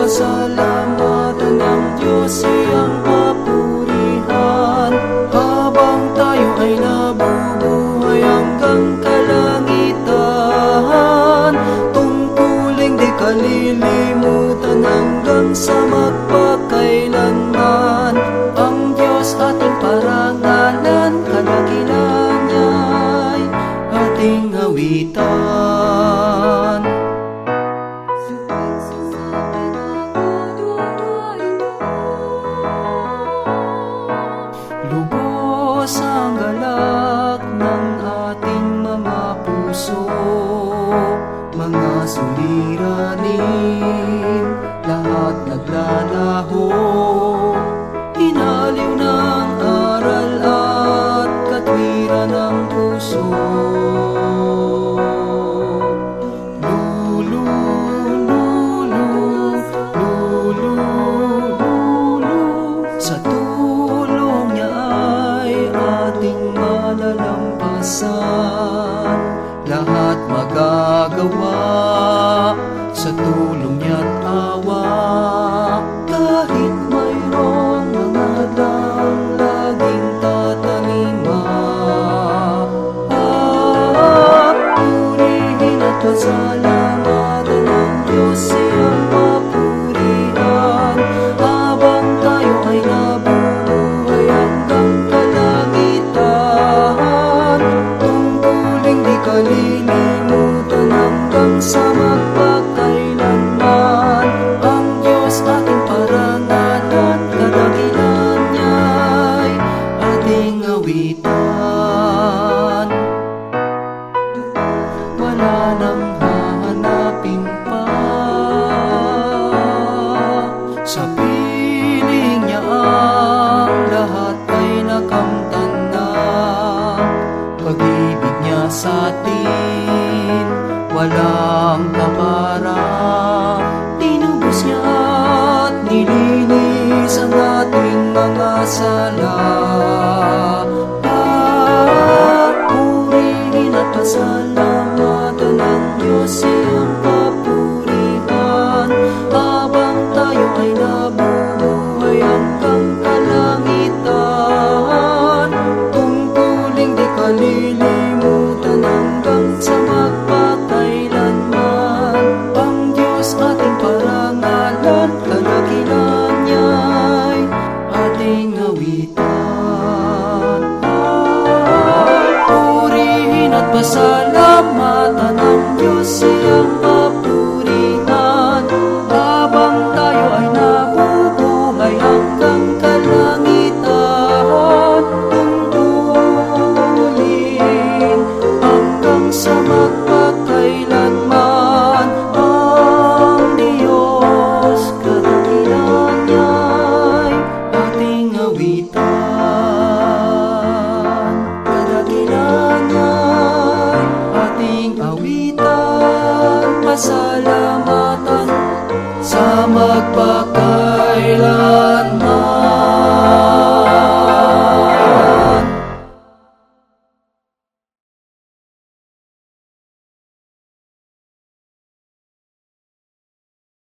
pasalamatan ng Diyos siyang papurihan. Habang tayo ay nabubuhay hanggang kalangitan, tungkuling di kalilimutan hanggang sa magpakailanman. Ang Diyos ating parangalan, kadakilan niya'y ating awitan. Lubos ang galak ng ating mga puso, mga suliranin, lahat naglalaho. Inaliw ng aral at katwiran ng puso. Sa tulong niya ay ating malalampasan, lahat magagawa sa tulong niya't awa. Kahit mayroong mga dang laging tatalima, purihin at pasalamatan ng Diyos siyang papurihan. Habang tayo ay nabubuhay hanggang kalangitan, tungkuling di kalilimutan hanggang sa magpakailanman. Ang Diyos ating parangalan, kadakilan niya'y ating awitan. Wala nang hahanapin pa, sa piling niya ang lahat ay nakamtan na. Pag-ibig niya sa atin walang